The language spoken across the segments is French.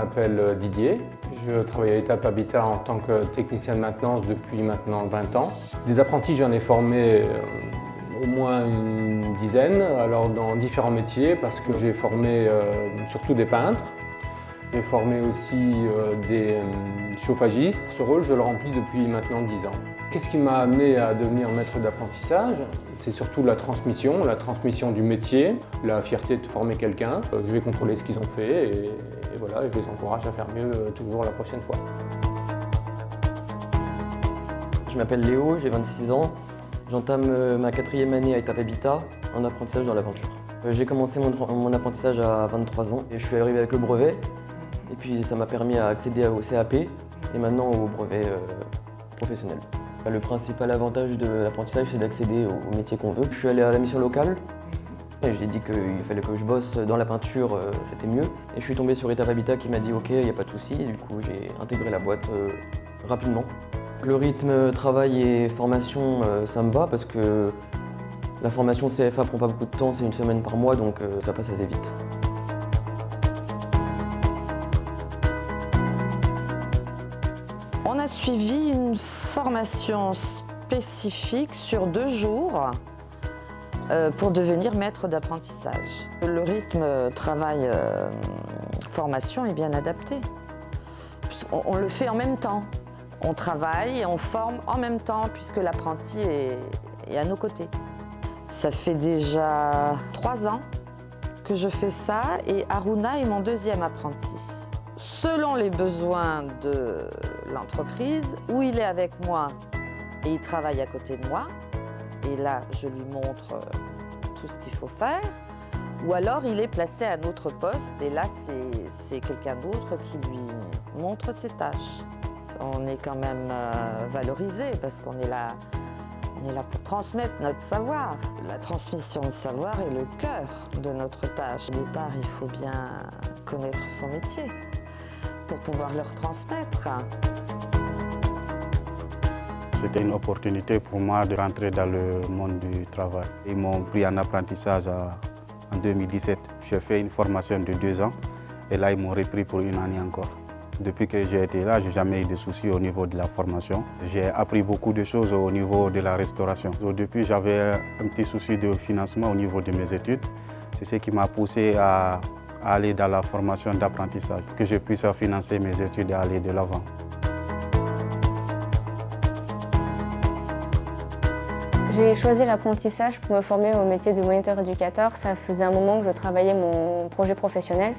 m'appelle Didier. Je travaille à Étape Habitat en tant que technicien de maintenance depuis maintenant 20 ans. Des apprentis, j'en ai formé au moins une dizaine, alors dans différents métiers, parce que j'ai formé surtout des peintres. J'ai formé aussi des chauffagistes. Ce rôle, je le remplis depuis maintenant 10 ans. Qu'est-ce qui m'a amené à devenir maître d'apprentissage? C'est surtout la transmission du métier, la fierté de former quelqu'un. Je vais contrôler ce qu'ils ont fait et voilà, je les encourage à faire mieux toujours la prochaine fois. Je m'appelle Léo, j'ai 26 ans. J'entame ma 4e année à Étape Habitat en apprentissage dans l'aventure. J'ai commencé mon apprentissage à 23 ans et je suis arrivé avec le brevet. Et puis ça m'a permis d'accéder au CAP et maintenant au brevet professionnel. Le principal avantage de l'apprentissage, c'est d'accéder au métier qu'on veut. Je suis allé à la mission locale et je lui ai dit qu'il fallait que je bosse dans la peinture, c'était mieux. Et je suis tombé sur Étape Habitat qui m'a dit ok, il n'y a pas de souci. Et du coup, j'ai intégré la boîte rapidement. Le rythme travail et formation, ça me va parce que la formation CFA prend pas beaucoup de temps, c'est une semaine par mois, donc ça passe assez vite. On a suivi une formation spécifique sur 2 jours pour devenir maître d'apprentissage. Le rythme travail-formation est bien adapté. On le fait en même temps. On travaille et on forme en même temps puisque l'apprenti est à nos côtés. Ça fait déjà 3 ans que je fais ça et Aruna est mon 2e apprenti. Selon les besoins de l'entreprise, où il est avec moi et il travaille à côté de moi, et là je lui montre tout ce qu'il faut faire, ou alors il est placé à un autre poste et là c'est quelqu'un d'autre qui lui montre ses tâches. On est quand même valorisé parce qu'on est là pour transmettre notre savoir. La transmission de savoir est le cœur de notre tâche. Au départ, il faut bien connaître son métier pour pouvoir le retransmettre. C'était une opportunité pour moi de rentrer dans le monde du travail. Ils m'ont pris en apprentissage en 2017. J'ai fait une formation de 2 ans et là ils m'ont repris pour 1 année encore. Depuis que j'ai été là, je n'ai jamais eu de soucis au niveau de la formation. J'ai appris beaucoup de choses au niveau de la restauration. Depuis, j'avais un petit souci de financement au niveau de mes études. C'est ce qui m'a poussé à aller dans la formation d'apprentissage, pour que je puisse financer mes études et aller de l'avant. J'ai choisi l'apprentissage pour me former au métier de moniteur éducateur. Ça faisait un moment que je travaillais mon projet professionnel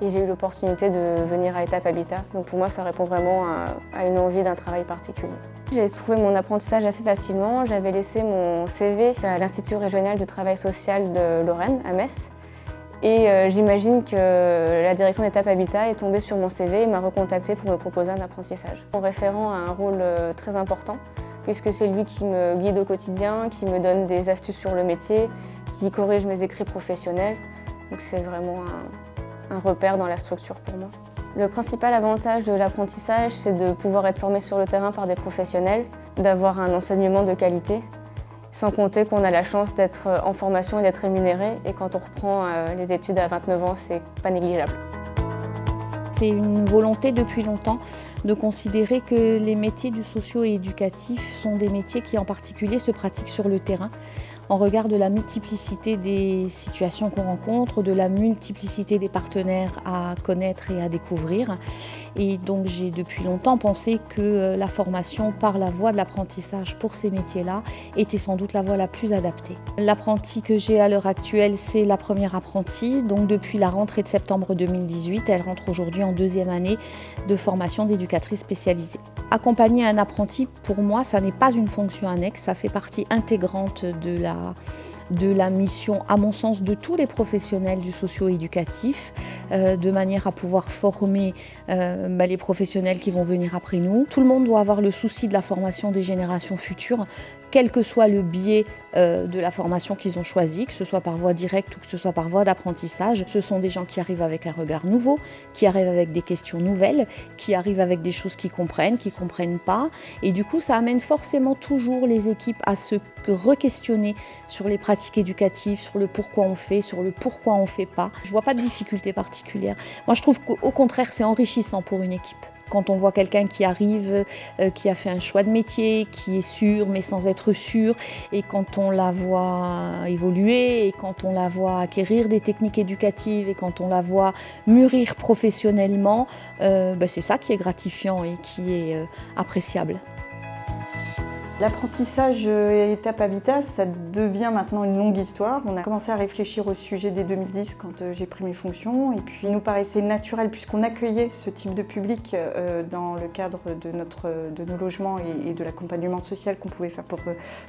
et j'ai eu l'opportunité de venir à Étape Habitat. Donc pour moi, ça répond vraiment à une envie d'un travail particulier. J'ai trouvé mon apprentissage assez facilement. J'avais laissé mon CV à l'Institut régional de travail social de Lorraine, à Metz. Et j'imagine que la direction d'Étape Habitat est tombée sur mon CV et m'a recontacté pour me proposer un apprentissage. Mon référent a un rôle très important puisque c'est lui qui me guide au quotidien, qui me donne des astuces sur le métier, qui corrige mes écrits professionnels. Donc c'est vraiment un repère dans la structure pour moi. Le principal avantage de l'apprentissage, c'est de pouvoir être formé sur le terrain par des professionnels, d'avoir un enseignement de qualité, sans compter qu'on a la chance d'être en formation et d'être rémunéré. Et quand on reprend les études à 29 ans, c'est pas négligeable. C'est une volonté depuis longtemps de considérer que les métiers du socio-éducatif sont des métiers qui en particulier se pratiquent sur le terrain, en regard de la multiplicité des situations qu'on rencontre, de la multiplicité des partenaires à connaître et à découvrir. Et donc j'ai depuis longtemps pensé que la formation par la voie de l'apprentissage pour ces métiers-là était sans doute la voie la plus adaptée. L'apprentie que j'ai à l'heure actuelle, c'est la première apprentie. Donc depuis la rentrée de septembre 2018, elle rentre aujourd'hui en 2e année de formation d'éducatrice spécialisée. Accompagner un apprenti, pour moi, ça n'est pas une fonction annexe, ça fait partie intégrante de la mission, à mon sens, de tous les professionnels du socio-éducatif, de manière à pouvoir former les professionnels qui vont venir après nous. Tout le monde doit avoir le souci de la formation des générations futures, quel que soit le biais de la formation qu'ils ont choisi, que ce soit par voie directe ou que ce soit par voie d'apprentissage. Ce sont des gens qui arrivent avec un regard nouveau, qui arrivent avec des questions nouvelles, qui arrivent avec des choses qu'ils comprennent pas. Et du coup, ça amène forcément toujours les équipes à se re-questionner sur les pratiques éducatives, sur le pourquoi on fait, sur le pourquoi on ne fait pas. Je ne vois pas de difficulté particulière. Moi, je trouve qu'au contraire, c'est enrichissant pour une équipe. Quand on voit quelqu'un qui arrive, qui a fait un choix de métier, qui est sûr mais sans être sûr, et quand on la voit évoluer, et quand on la voit acquérir des techniques éducatives, et quand on la voit mûrir professionnellement, c'est ça qui est gratifiant et qui est appréciable. L'apprentissage étape Habitat, ça devient maintenant une longue histoire. On a commencé à réfléchir au sujet dès 2010 quand j'ai pris mes fonctions et puis il nous paraissait naturel puisqu'on accueillait ce type de public dans le cadre de nos logements et de l'accompagnement social qu'on pouvait faire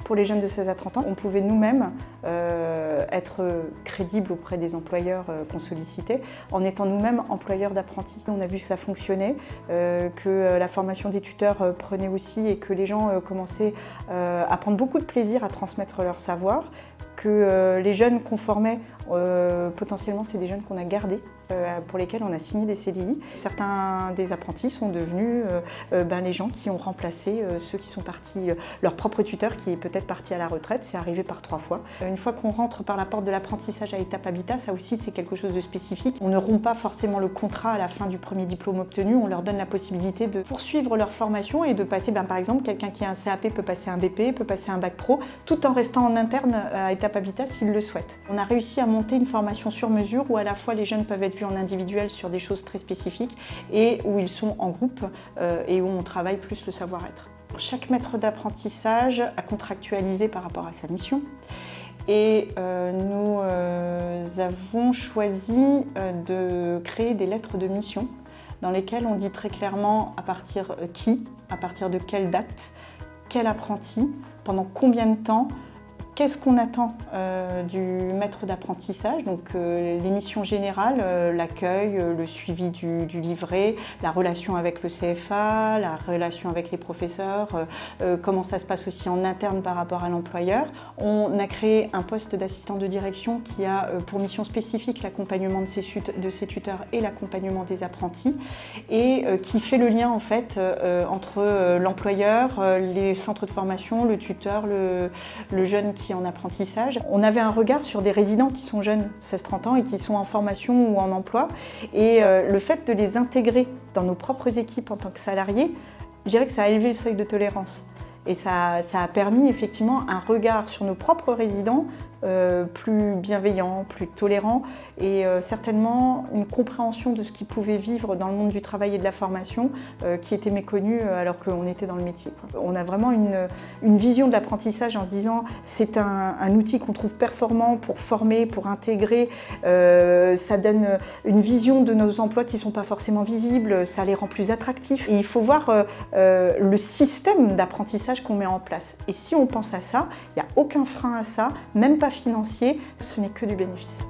pour les jeunes de 16 à 30 ans. On pouvait nous-mêmes être crédibles auprès des employeurs qu'on sollicitait en étant nous-mêmes employeurs d'apprentis. On a vu que ça fonctionnait, que la formation des tuteurs prenait aussi et que les gens commençaient à prendre beaucoup de plaisir à transmettre leur savoir, que les jeunes qu'on formait, potentiellement c'est des jeunes qu'on a gardés, pour lesquels on a signé des CDI. Certains des apprentis sont devenus les gens qui ont remplacé ceux qui sont partis, leur propre tuteur qui est peut-être parti à la retraite, c'est arrivé par 3 fois. Une fois qu'on rentre par la porte de l'apprentissage à étape Habitat, ça aussi c'est quelque chose de spécifique. On ne rompt pas forcément le contrat à la fin du premier diplôme obtenu, on leur donne la possibilité de poursuivre leur formation et de passer, par exemple, quelqu'un qui a un CAP peut passer un BP, peut passer un bac pro, tout en restant en interne à étape Habitat s'il le souhaite. On a réussi à monter une formation sur mesure où à la fois les jeunes peuvent être vus en individuel sur des choses très spécifiques et où ils sont en groupe et où on travaille plus le savoir-être. Chaque maître d'apprentissage a contractualisé par rapport à sa mission et nous avons choisi de créer des lettres de mission dans lesquelles on dit très clairement à partir à partir de quelle date, quel apprenti, pendant combien de temps, qu'est-ce qu'on attend du maître d'apprentissage, donc les missions générales, l'accueil, le suivi du livret, la relation avec le CFA, la relation avec les professeurs, comment ça se passe aussi en interne par rapport à l'employeur. On a créé un poste d'assistant de direction qui a pour mission spécifique l'accompagnement de ses tuteurs et l'accompagnement des apprentis et qui fait le lien en fait entre l'employeur, les centres de formation, le tuteur, le jeune qui est en apprentissage. On avait un regard sur des résidents qui sont jeunes, 16-30 ans, et qui sont en formation ou en emploi. Et le fait de les intégrer dans nos propres équipes en tant que salariés, je dirais que ça a élevé le seuil de tolérance. Et ça a permis effectivement un regard sur nos propres résidents plus bienveillant, plus tolérant et certainement une compréhension de ce qu'ils pouvaient vivre dans le monde du travail et de la formation qui était méconnue alors qu'on était dans le métier. On a vraiment une vision de l'apprentissage en se disant c'est un outil qu'on trouve performant pour former, pour intégrer, ça donne une vision de nos emplois qui ne sont pas forcément visibles, ça les rend plus attractifs. Et il faut voir le système d'apprentissage qu'on met en place. Et si on pense à ça, il n'y a aucun frein à ça, même pas financier, ce n'est que du bénéfice.